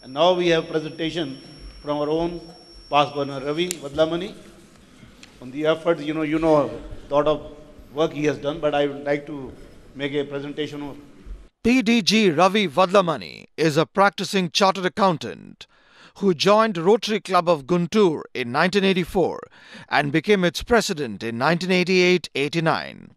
And now we have presentation from our own past governor Ravi Vadlamani on the efforts. You know a lot of work he has done, but I would like to make a presentation of. PDG Ravi Vadlamani is a practicing chartered accountant who joined Rotary Club of Guntur in 1984 and became its president in 1988-89.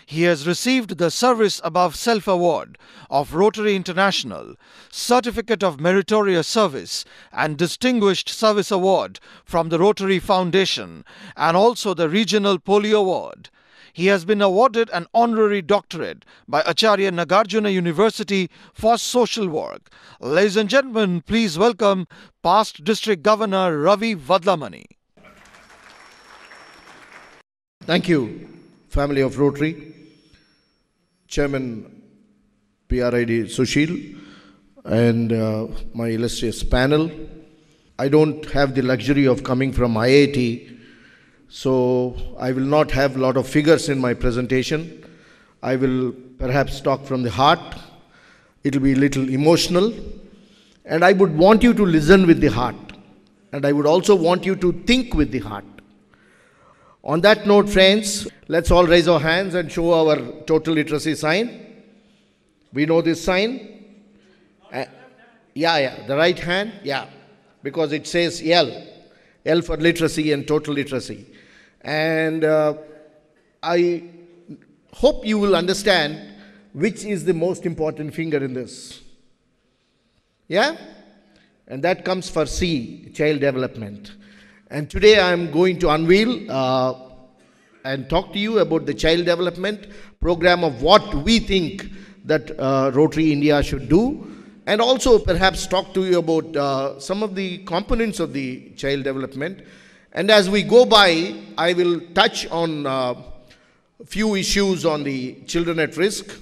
He has received the Service Above Self Award of Rotary International, Certificate of Meritorious Service and Distinguished Service Award from the Rotary Foundation and also the Regional Polio Award. He has been awarded an honorary doctorate by Acharya Nagarjuna University for social work. Ladies and gentlemen, please welcome past District Governor Ravi Vadlamani. Thank you, family of Rotary, Chairman PRID Sushil, and my illustrious panel. I don't have the luxury of coming from IIT, so I will not have a lot of figures in my presentation. I will perhaps talk from the heart. It will be a little emotional, and I would want you to listen with the heart, and I would also want you to think with the heart. On that note, friends, let's all raise our hands and show our total literacy sign. We know this sign? The right hand, because it says L for literacy and total literacy. And I hope you will understand which is the most important finger in this. Yeah? And that comes for C, child development. And today I am going to unveil and talk to you about the child development program of what we think that Rotary India should do, and also perhaps talk to you about some of the components of the child development. And as we go by, I will touch on a few issues on the children at risk,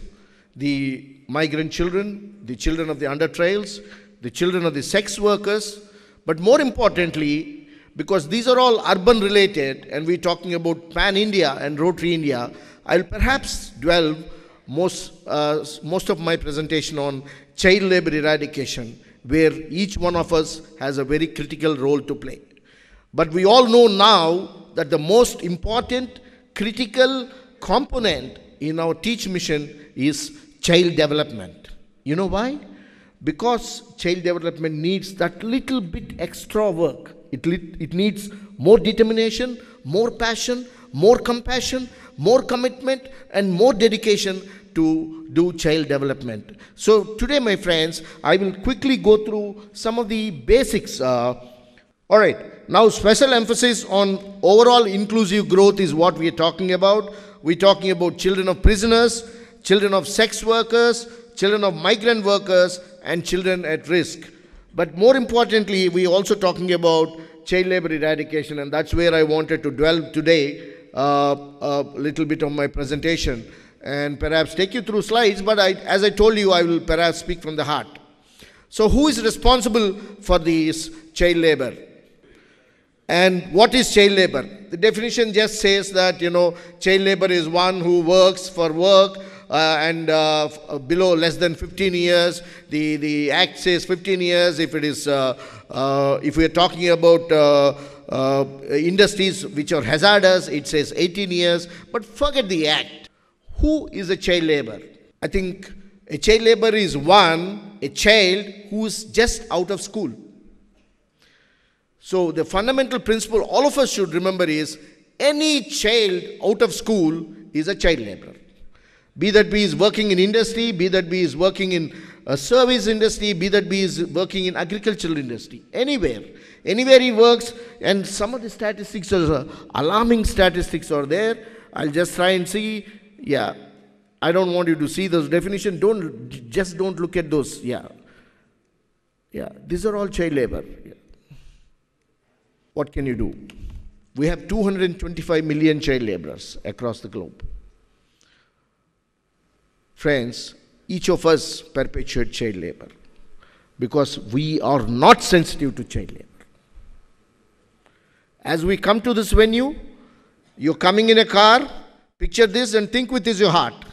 the migrant children, the children of the under trials, the children of the sex workers, but more importantly, because these are all urban related and we're talking about Pan-India and Rotary India, I'll perhaps dwell most of my presentation on child labor eradication, where each one of us has a very critical role to play. But we all know now that the most important critical component in our teach mission is child development. You know why? Because child development needs that little bit extra work. It needs more determination, more passion, more compassion, more commitment, and more dedication to do child development. So today, my friends, I will quickly go through some of the basics. All right, now special emphasis on overall inclusive growth is what we are talking about. We're talking about children of prisoners, children of sex workers, children of migrant workers, and children at risk. But more importantly, we're also talking about child labor eradication, and that's where I wanted to dwell today, a little bit of my presentation, and perhaps take you through slides, but as I told you, I will perhaps speak from the heart. So who is responsible for this child labor? And what is child labor? The definition just says that, child labor is one who works for work, and below less than 15 years. The act says 15 years. If it is, if we are talking about industries which are hazardous, it says 18 years. But forget the act. Who is a child labor? I think a child labor is a child who is just out of school. So the fundamental principle all of us should remember is any child out of school is a child laborer. Be that be is working in industry, be that be is working in a service industry, be that be is working in agricultural industry, anywhere he works. And some of the statistics are alarming statistics are there. I'll just try and see. I don't want you to see those definitions. Don't look at those. These are all child labor. What can you do? We have 225 million child laborers across the globe. Friends, each of us perpetuate child labor because we are not sensitive to child labor. As we come to this venue, you're coming in a car, picture this and think with your heart.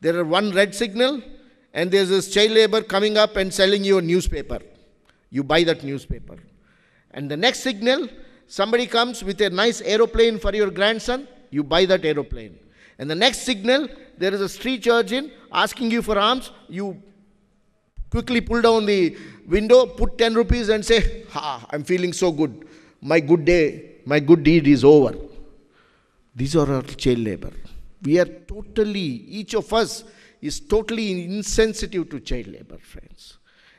There are one red signal and there's this child labor coming up and selling you a newspaper. you buy that newspaper. And the next signal, somebody comes with a nice aeroplane for your grandson, you buy that aeroplane. And the next signal, there is a street urchin asking you for alms, you quickly pull down the window, put 10 rupees and say, I'm feeling so good. My good day, my good deed is over. These are our child labor. We are totally, each of us is totally insensitive to child labor, friends.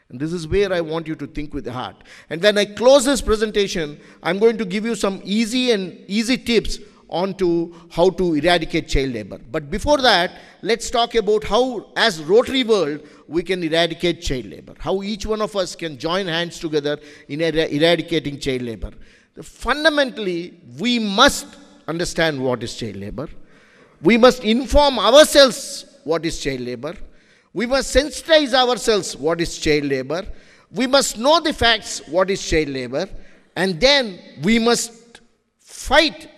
And this is where I want you to think with the heart. And when I close this presentation, I'm going to give you some easy tips onto how to eradicate child labor. But before that, let's talk about how, as Rotary World, we can eradicate child labor. How each one of us can join hands together in eradicating child labor. Fundamentally, we must understand what is child labor. We must inform ourselves what is child labor. We must sensitize ourselves what is child labor. We must know the facts what is child labor. And then we must fight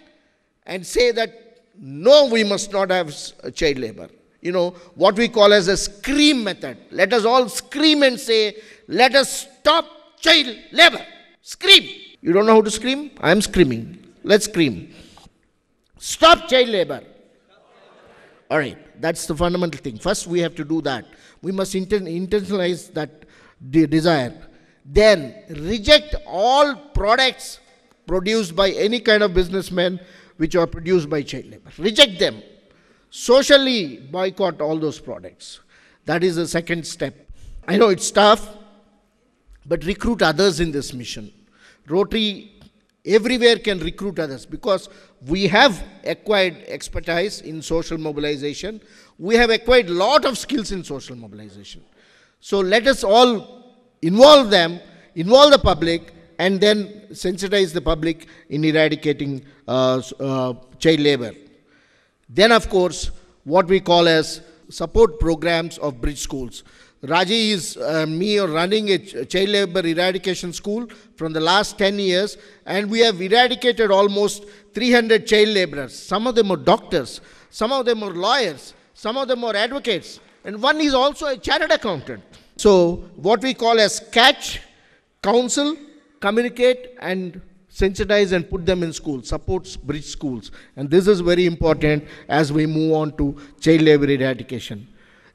and say that no, we must not have child labor. You know, what we call as a scream method. Let us all scream and say, let us stop child labor. Scream. You don't know how to scream? I am screaming. Let's scream. Stop child labor. All right, that's the fundamental thing. First, we have to do that. We must internalize that desire. Then, reject all products produced by any kind of businessman which are produced by child labor. Reject them. Socially boycott all those products. That is the second step. I know it's tough, but recruit others in this mission. Rotary everywhere can recruit others because we have acquired expertise in social mobilization. We have acquired a lot of skills in social mobilization. So let us all involve them, involve the public, and then sensitize the public in eradicating child labor. Then, of course, what we call as support programs of bridge schools. Raji is me are running a child labor eradication school from the last 10 years, and we have eradicated almost 300 child laborers. Some of them are doctors, some of them are lawyers, some of them are advocates, and one is also a chartered accountant. So what we call as catch, counsel, communicate, and sensitize and put them in schools, supports bridge schools. And this is very important as we move on to child labor eradication.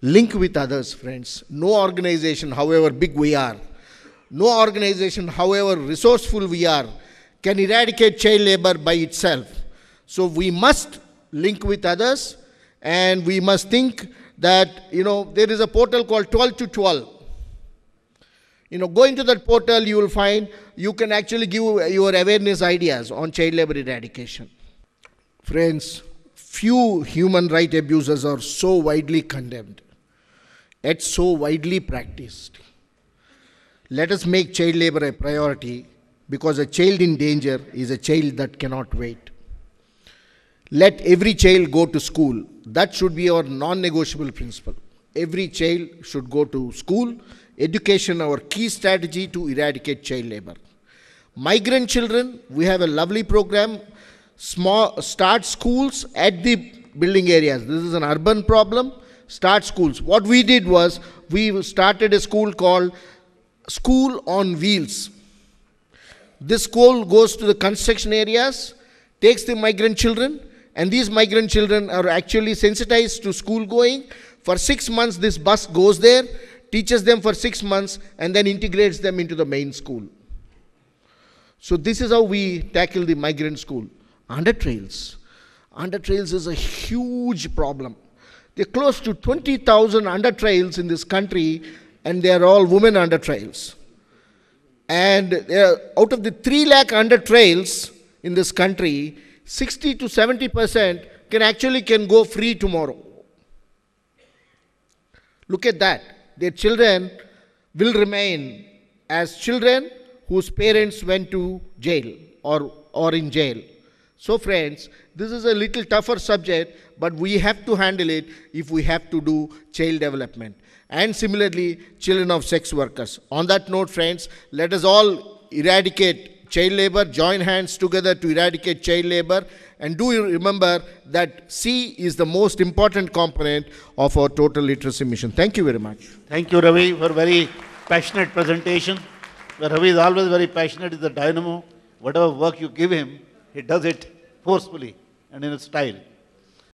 Link with others, friends. No organization, however big we are, no organization, however resourceful we are, can eradicate child labor by itself. So we must link with others, and we must think that, there is a portal called 12 to 12. Go into that portal, you will find you can actually give your awareness ideas on child labor eradication. Friends, few human rights abuses are so widely condemned, yet so widely practiced. Let us make child labor a priority, because a child in danger is a child that cannot wait. Let every child go to school. That should be our non-negotiable principle. Every child should go to school. Education, our key strategy to eradicate child labor. Migrant children, we have a lovely program. Start schools at the building areas. This is an urban problem. Start schools. What we did was, we started a school called School on Wheels. This school goes to the construction areas, takes the migrant children, and these migrant children are actually sensitized to school going. For 6 months, this bus goes there, teaches them for 6 months, and then integrates them into the main school. So this is how we tackle the migrant school. Under-trails. Under-trails is a huge problem. There are close to 20,000 under-trails in this country, and they are all women under-trails. And out of the 3 lakh under-trails in this country, 60 to 70% can go free tomorrow. Look at that. Their children will remain as children whose parents went to jail or in jail. So friends, this is a little tougher subject, but we have to handle it if we have to do child development. And similarly, children of sex workers. On that note, friends, let us all eradicate child labor, join hands together to eradicate child labor, and do remember that C is the most important component of our total literacy mission. Thank you very much. Thank you, Ravi, for a very passionate presentation. But Ravi is always very passionate, he's a dynamo. Whatever work you give him, he does it forcefully and in a style.